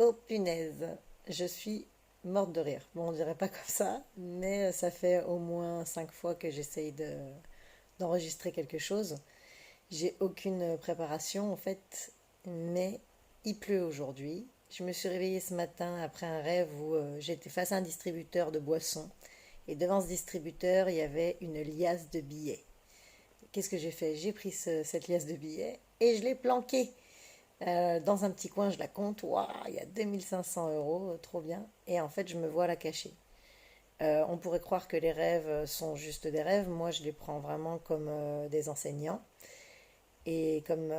Oh punaise, je suis morte de rire. Bon, on dirait pas comme ça, mais ça fait au moins 5 fois que j'essaye d'enregistrer quelque chose. J'ai aucune préparation en fait, mais il pleut aujourd'hui. Je me suis réveillée ce matin après un rêve où j'étais face à un distributeur de boissons et devant ce distributeur, il y avait une liasse de billets. Qu'est-ce que j'ai fait? J'ai pris cette liasse de billets et je l'ai planquée. Dans un petit coin, je la compte. Waouh, il y a 2500 euros, trop bien. Et en fait, je me vois la cacher. On pourrait croire que les rêves sont juste des rêves. Moi, je les prends vraiment comme des enseignants et comme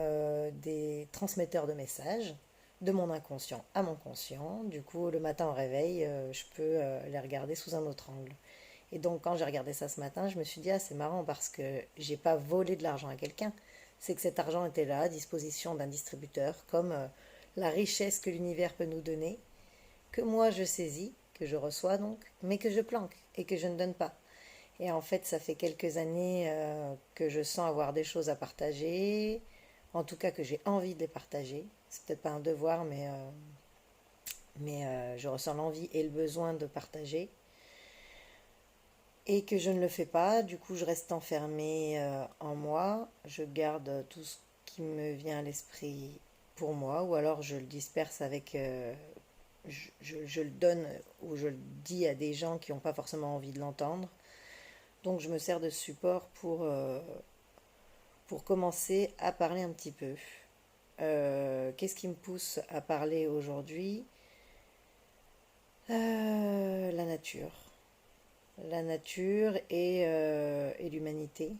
des transmetteurs de messages de mon inconscient à mon conscient. Du coup, le matin au réveil, je peux les regarder sous un autre angle. Et donc, quand j'ai regardé ça ce matin, je me suis dit, ah, c'est marrant parce que j'ai pas volé de l'argent à quelqu'un. C'est que cet argent était là, à disposition d'un distributeur, comme la richesse que l'univers peut nous donner, que moi je saisis, que je reçois donc, mais que je planque et que je ne donne pas. Et en fait, ça fait quelques années que je sens avoir des choses à partager, en tout cas que j'ai envie de les partager. C'est peut-être pas un devoir, mais je ressens l'envie et le besoin de partager et que je ne le fais pas. Du coup, je reste enfermée en moi. Je garde tout ce qui me vient à l'esprit pour moi, ou alors je le disperse avec, je le donne ou je le dis à des gens qui n'ont pas forcément envie de l'entendre. Donc, je me sers de support pour commencer à parler un petit peu. Qu'est-ce qui me pousse à parler aujourd'hui? La nature. La nature et l'humanité.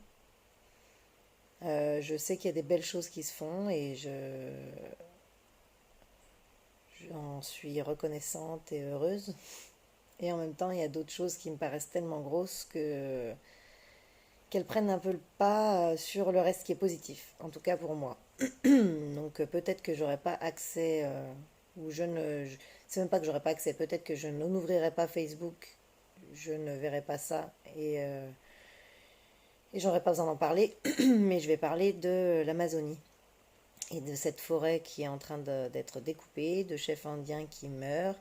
Je sais qu'il y a des belles choses qui se font et j'en suis reconnaissante et heureuse. Et en même temps, il y a d'autres choses qui me paraissent tellement grosses qu'elles prennent un peu le pas sur le reste qui est positif, en tout cas pour moi. Donc peut-être que j'aurais pas accès, ou je ne... C'est même pas que j'aurais pas accès, peut-être que je n'ouvrirai pas Facebook, je ne verrai pas ça et j'aurais pas besoin d'en parler, mais je vais parler de l'Amazonie et de cette forêt qui est en train d'être découpée, de chefs indiens qui meurent,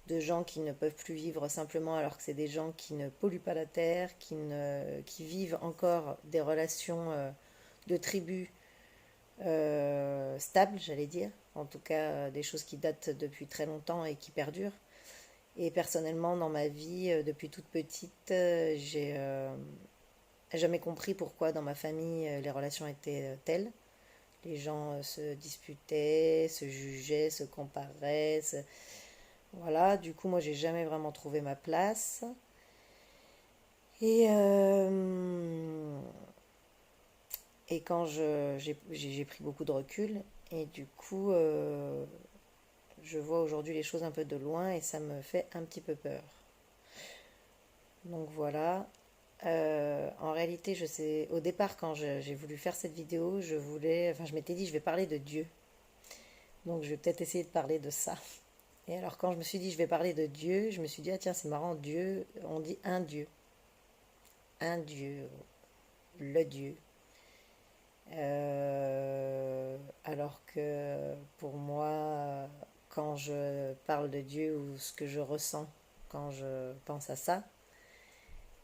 de gens qui ne peuvent plus vivre simplement alors que c'est des gens qui ne polluent pas la terre, qui vivent encore des relations de tribus stables, j'allais dire, en tout cas des choses qui datent depuis très longtemps et qui perdurent. Et personnellement, dans ma vie, depuis toute petite, j'ai jamais compris pourquoi dans ma famille les relations étaient telles. Les gens se disputaient, se jugeaient, se comparaient. Voilà, du coup, moi, j'ai jamais vraiment trouvé ma place. Et, et quand j'ai pris beaucoup de recul, et du coup, je vois aujourd'hui les choses un peu de loin et ça me fait un petit peu peur. Donc voilà. En réalité, je sais, au départ, quand j'ai voulu faire cette vidéo, je m'étais dit, je vais parler de Dieu. Donc je vais peut-être essayer de parler de ça. Et alors quand je me suis dit, je vais parler de Dieu, je me suis dit, ah tiens, c'est marrant, Dieu, on dit un Dieu, le Dieu. Alors que pour moi, quand je parle de Dieu ou ce que je ressens quand je pense à ça,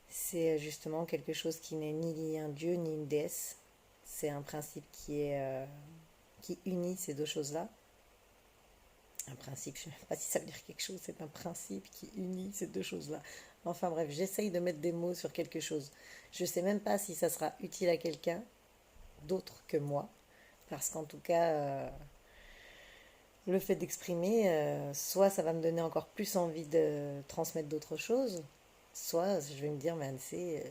c'est justement quelque chose qui n'est ni un Dieu ni une déesse. C'est un principe qui unit ces deux choses-là. Un principe, je ne sais même pas si ça veut dire quelque chose, c'est un principe qui unit ces deux choses-là. Enfin bref, j'essaye de mettre des mots sur quelque chose. Je ne sais même pas si ça sera utile à quelqu'un d'autre que moi, parce qu'en tout cas, le fait d'exprimer, soit ça va me donner encore plus envie de transmettre d'autres choses, soit je vais me dire, mais c'est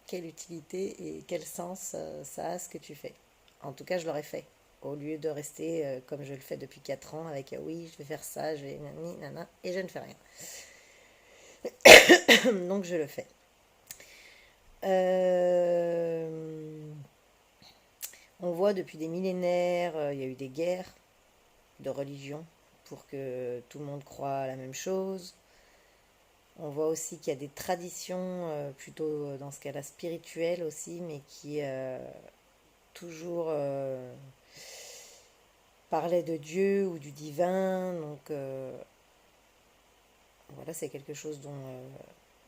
quelle utilité et quel sens ça a ce que tu fais. En tout cas, je l'aurais fait. Au lieu de rester comme je le fais depuis 4 ans, avec oui, je vais faire ça, je vais nani, nana, et je ne fais rien. Donc je le fais. On voit depuis des millénaires, il y a eu des guerres de religion pour que tout le monde croie à la même chose. On voit aussi qu'il y a des traditions, plutôt dans ce cas-là spirituelles aussi, mais qui toujours parlait de Dieu ou du divin. Donc voilà, c'est quelque chose dont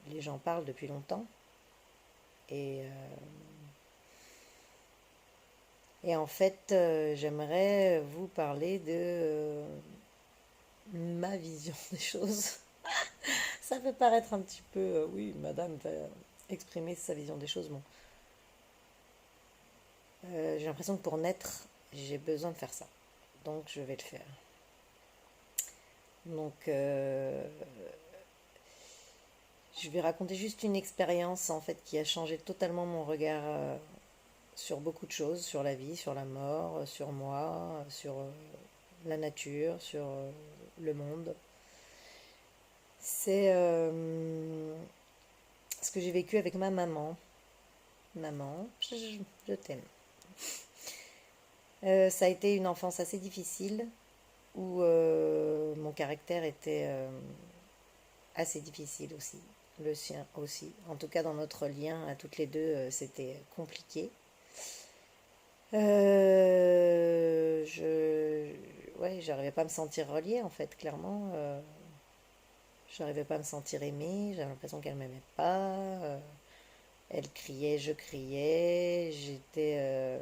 les gens parlent depuis longtemps. Et, euh, et en fait, j'aimerais vous parler de ma vision des choses. Ça peut paraître un petit peu, oui, madame va exprimer sa vision des choses. Bon, j'ai l'impression que pour naître, j'ai besoin de faire ça. Donc je vais le faire. Donc je vais raconter juste une expérience en fait qui a changé totalement mon regard sur beaucoup de choses, sur la vie, sur la mort, sur moi, sur la nature, sur le monde. C'est ce que j'ai vécu avec ma maman. Maman, je t'aime. Ça a été une enfance assez difficile où mon caractère était assez difficile aussi. Le sien aussi. En tout cas, dans notre lien à toutes les deux, c'était compliqué. Ouais, j'arrivais pas à me sentir reliée en fait, clairement. J'arrivais pas à me sentir aimée. J'avais l'impression qu'elle m'aimait pas. Elle criait, je criais. J'étais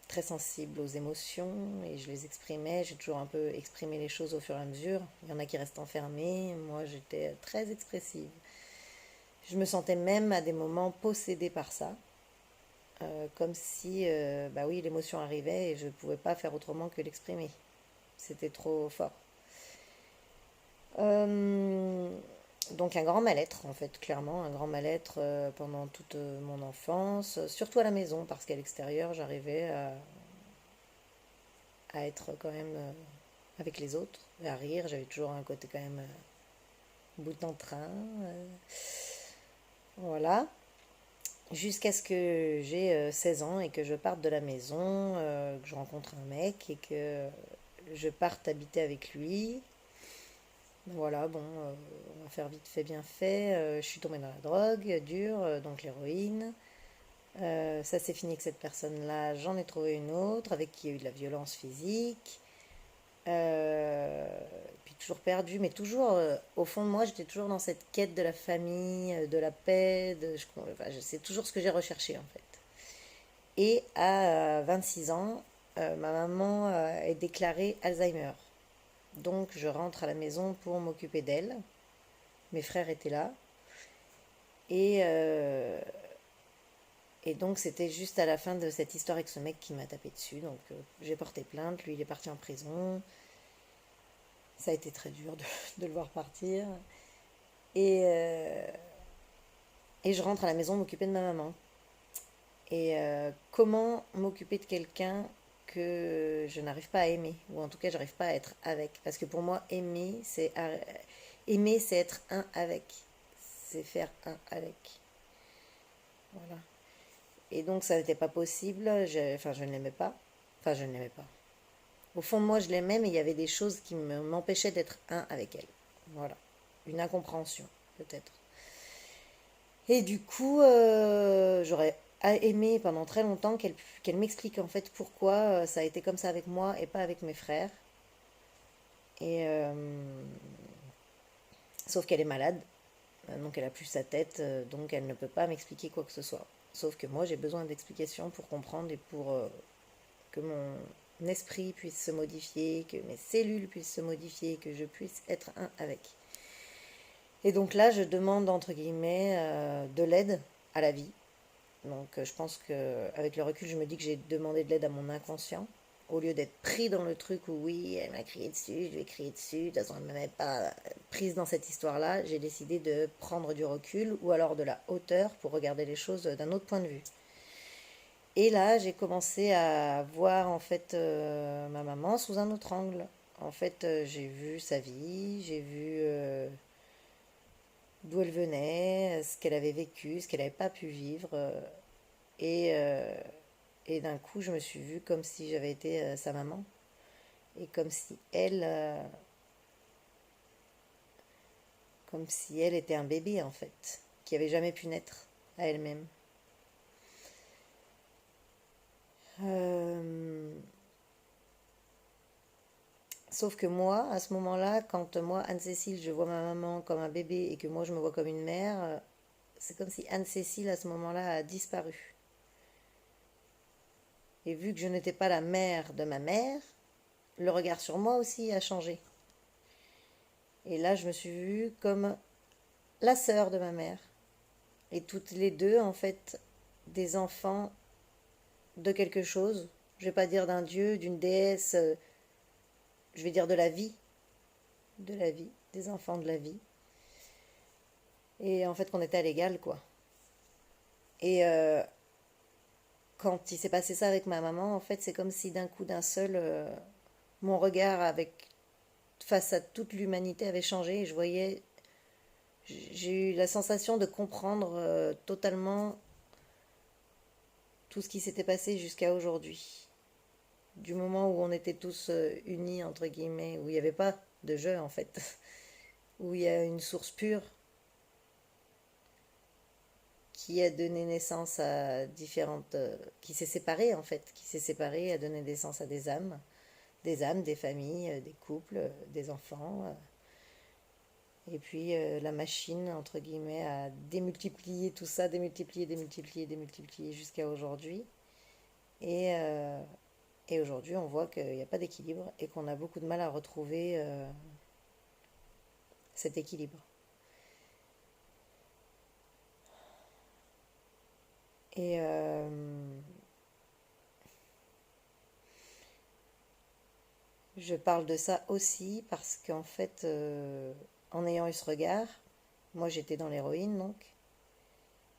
très sensible aux émotions et je les exprimais. J'ai toujours un peu exprimé les choses au fur et à mesure. Il y en a qui restent enfermés. Moi, j'étais très expressive. Je me sentais même à des moments possédée par ça. Comme si, bah oui, l'émotion arrivait et je ne pouvais pas faire autrement que l'exprimer. C'était trop fort. Euh, donc un grand mal-être, en fait, clairement, un grand mal-être pendant toute mon enfance, surtout à la maison, parce qu'à l'extérieur, j'arrivais à être quand même avec les autres, à rire, j'avais toujours un côté quand même bout en train. Voilà. Jusqu'à ce que j'ai 16 ans et que je parte de la maison, que je rencontre un mec et que je parte habiter avec lui. Voilà, bon, on va faire vite fait, bien fait. Je suis tombée dans la drogue dure, donc l'héroïne. Ça s'est fini avec cette personne-là. J'en ai trouvé une autre avec qui il y a eu de la violence physique. Puis toujours perdue, mais toujours au fond de moi, j'étais toujours dans cette quête de la famille, de la paix. Enfin, c'est toujours ce que j'ai recherché en fait. Et à 26 ans, ma maman est déclarée Alzheimer. Donc je rentre à la maison pour m'occuper d'elle. Mes frères étaient là. Et, euh, et donc c'était juste à la fin de cette histoire avec ce mec qui m'a tapé dessus. Donc j'ai porté plainte, lui il est parti en prison. Ça a été très dur de le voir partir. Et, euh, et je rentre à la maison m'occuper de ma maman. Et comment m'occuper de quelqu'un que je n'arrive pas à aimer, ou en tout cas j'arrive pas à être avec. Parce que pour moi, aimer, c'est être un avec. C'est faire un avec. Voilà. Et donc ça n'était pas possible. Enfin, je ne l'aimais pas. Enfin, je ne l'aimais pas. Au fond de moi, je l'aimais, mais il y avait des choses qui m'empêchaient d'être un avec elle. Voilà. Une incompréhension, peut-être. Et du coup, j'aurais aimé pendant très longtemps qu'elle m'explique en fait pourquoi ça a été comme ça avec moi et pas avec mes frères. Et sauf qu'elle est malade, donc elle a plus sa tête, donc elle ne peut pas m'expliquer quoi que ce soit. Sauf que moi, j'ai besoin d'explications pour comprendre et pour que mon esprit puisse se modifier, que mes cellules puissent se modifier, que je puisse être un avec. Et donc là, je demande entre guillemets de l'aide à la vie. Donc je pense qu'avec le recul, je me dis que j'ai demandé de l'aide à mon inconscient. Au lieu d'être pris dans le truc où oui, elle m'a crié dessus, je lui ai crié dessus, de toute façon elle ne m'avait pas prise dans cette histoire-là, j'ai décidé de prendre du recul ou alors de la hauteur pour regarder les choses d'un autre point de vue. Et là, j'ai commencé à voir en fait ma maman sous un autre angle. En fait, j'ai vu sa vie, j'ai vu d'où elle venait, ce qu'elle avait vécu, ce qu'elle n'avait pas pu vivre. Et, euh, et d'un coup, je me suis vue comme si j'avais été sa maman. Et comme si elle était un bébé en fait, qui avait jamais pu naître à elle-même. Euh, Sauf que moi, à ce moment-là, quand moi, Anne-Cécile, je vois ma maman comme un bébé et que moi, je me vois comme une mère, c'est comme si Anne-Cécile, à ce moment-là, a disparu. Et vu que je n'étais pas la mère de ma mère, le regard sur moi aussi a changé. Et là, je me suis vue comme la sœur de ma mère. Et toutes les deux, en fait, des enfants de quelque chose. Je vais pas dire d'un dieu, d'une déesse, je vais dire de la vie, des enfants de la vie. Et en fait, qu'on était à l'égal, quoi. Et quand il s'est passé ça avec ma maman, en fait, c'est comme si d'un coup, d'un seul, mon regard avec face à toute l'humanité avait changé et je voyais, j'ai eu la sensation de comprendre totalement tout ce qui s'était passé jusqu'à aujourd'hui. Du moment où on était tous unis, entre guillemets, où il n'y avait pas de jeu en fait, où il y a une source pure qui a donné naissance à différentes... qui s'est séparée en fait, qui s'est séparée, a donné naissance à des âmes, des familles, des couples, des enfants. Et puis la machine, entre guillemets, a démultiplié tout ça, démultiplié jusqu'à aujourd'hui. Et, euh, et aujourd'hui, on voit qu'il n'y a pas d'équilibre et qu'on a beaucoup de mal à retrouver cet équilibre. Et je parle de ça aussi parce qu'en fait, en ayant eu ce regard, moi j'étais dans l'héroïne donc,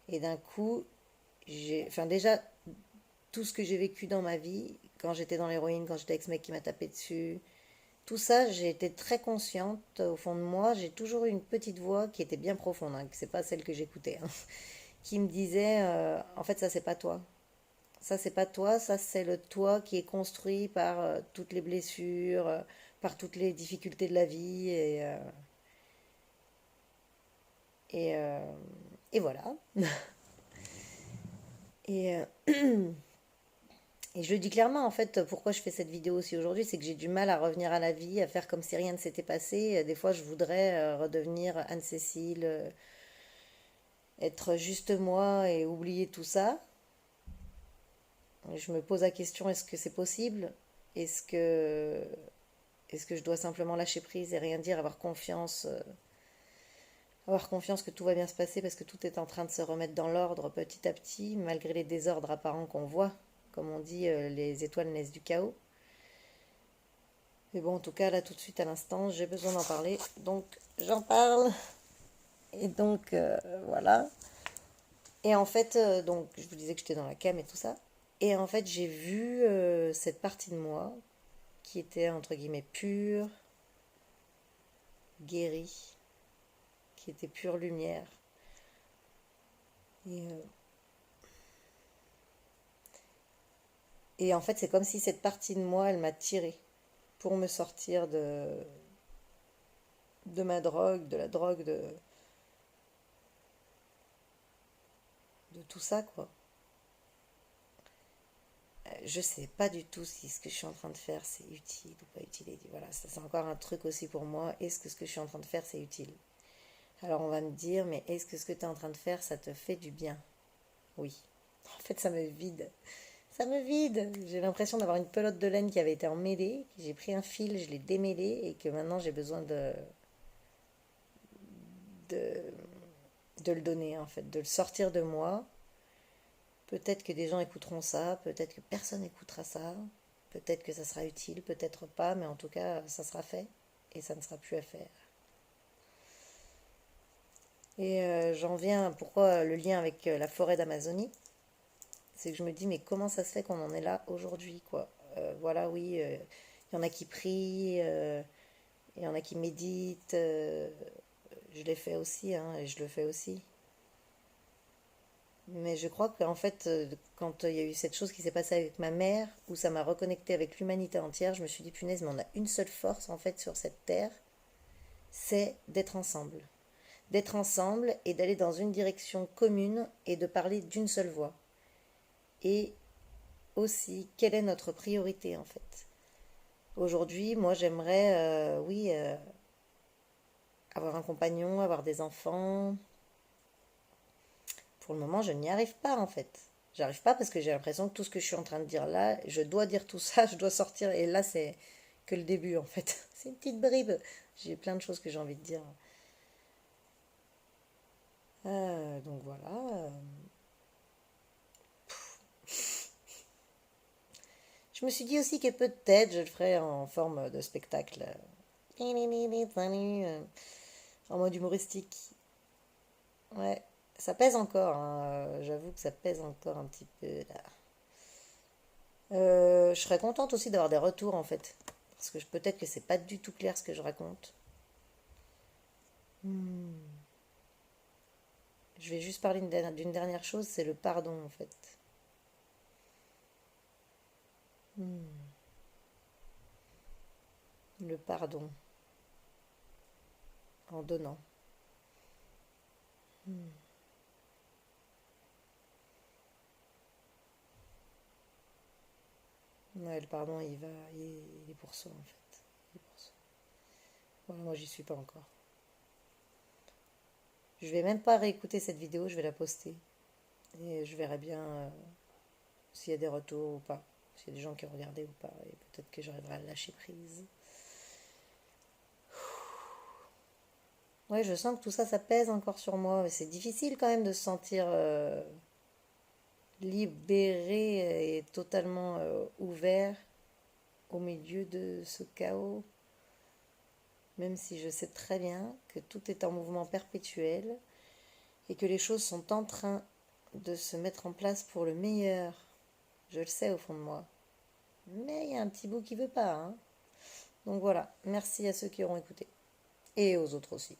et d'un coup, enfin déjà, tout ce que j'ai vécu dans ma vie, quand j'étais dans l'héroïne, quand j'étais avec ce mec qui m'a tapé dessus, tout ça, j'ai été très consciente au fond de moi. J'ai toujours eu une petite voix qui était bien profonde, hein, que c'est pas celle que j'écoutais, hein, qui me disait en fait, ça c'est pas toi. Ça c'est pas toi, ça c'est le toi qui est construit par toutes les blessures, par toutes les difficultés de la vie et, euh, et voilà. Et, et je le dis clairement, en fait, pourquoi je fais cette vidéo aussi aujourd'hui, c'est que j'ai du mal à revenir à la vie, à faire comme si rien ne s'était passé. Des fois, je voudrais redevenir Anne-Cécile, être juste moi et oublier tout ça. Je me pose la question, est-ce que c'est possible? Est-ce que, est-ce que je dois simplement lâcher prise et rien dire, avoir confiance que tout va bien se passer parce que tout est en train de se remettre dans l'ordre petit à petit, malgré les désordres apparents qu'on voit. Comme on dit, les étoiles naissent du chaos. Mais bon, en tout cas, là, tout de suite, à l'instant, j'ai besoin d'en parler. Donc, j'en parle. Et donc, voilà. Et en fait, donc, je vous disais que j'étais dans la cam et tout ça. Et en fait, j'ai vu cette partie de moi qui était, entre guillemets, pure, guérie, qui était pure lumière. Et, euh, et en fait, c'est comme si cette partie de moi, elle m'a tirée pour me sortir de ma drogue, de la drogue, de tout ça, quoi. Je sais pas du tout si ce que je suis en train de faire c'est utile ou pas utile. Et voilà, ça c'est encore un truc aussi pour moi. Est-ce que ce que je suis en train de faire c'est utile? Alors on va me dire, mais est-ce que ce que tu es en train de faire ça te fait du bien? Oui. En fait, ça me vide. Ça me vide. J'ai l'impression d'avoir une pelote de laine qui avait été emmêlée. J'ai pris un fil, je l'ai démêlé et que maintenant j'ai besoin de, de le donner en fait, de le sortir de moi. Peut-être que des gens écouteront ça, peut-être que personne n'écoutera ça, peut-être que ça sera utile, peut-être pas, mais en tout cas, ça sera fait et ça ne sera plus à faire. Et j'en viens, pourquoi le lien avec la forêt d'Amazonie? C'est que je me dis, mais comment ça se fait qu'on en est là aujourd'hui, quoi? Voilà, oui, il y en a qui prient, il y en a qui méditent, je l'ai fait aussi, hein, et je le fais aussi. Mais je crois qu'en fait, quand il y a eu cette chose qui s'est passée avec ma mère, où ça m'a reconnecté avec l'humanité entière, je me suis dit, punaise, mais on a une seule force, en fait, sur cette terre, c'est d'être ensemble. D'être ensemble et d'aller dans une direction commune et de parler d'une seule voix. Et aussi, quelle est notre priorité, en fait? Aujourd'hui, moi, j'aimerais, oui, avoir un compagnon, avoir des enfants. Pour le moment, je n'y arrive pas, en fait. J'arrive pas parce que j'ai l'impression que tout ce que je suis en train de dire là, je dois dire tout ça, je dois sortir. Et là, c'est que le début, en fait. C'est une petite bribe. J'ai plein de choses que j'ai envie de dire. Donc voilà. Je me suis dit aussi que peut-être je le ferais en forme de spectacle. En mode humoristique. Ouais, ça pèse encore, hein, j'avoue que ça pèse encore un petit peu là. Je serais contente aussi d'avoir des retours en fait. Parce que peut-être que c'est pas du tout clair ce que je raconte. Hmm. Je vais juste parler d'une dernière chose, c'est le pardon en fait. Hmm. Le pardon en donnant. Hmm. Ouais, le pardon, il est pour soi en fait. Il est pour soi. Voilà, moi j'y suis pas encore. Je vais même pas réécouter cette vidéo, je vais la poster. Et je verrai bien s'il y a des retours ou pas. S'il y a des gens qui ont regardé ou pas. Et peut-être que j'arriverai à lâcher prise. Ouais, je sens que tout ça, ça pèse encore sur moi. Mais c'est difficile quand même de se sentir libéré et totalement ouvert au milieu de ce chaos. Même si je sais très bien que tout est en mouvement perpétuel et que les choses sont en train de se mettre en place pour le meilleur. Je le sais au fond de moi. Mais il y a un petit bout qui veut pas, hein. Donc voilà, merci à ceux qui auront écouté. Et aux autres aussi.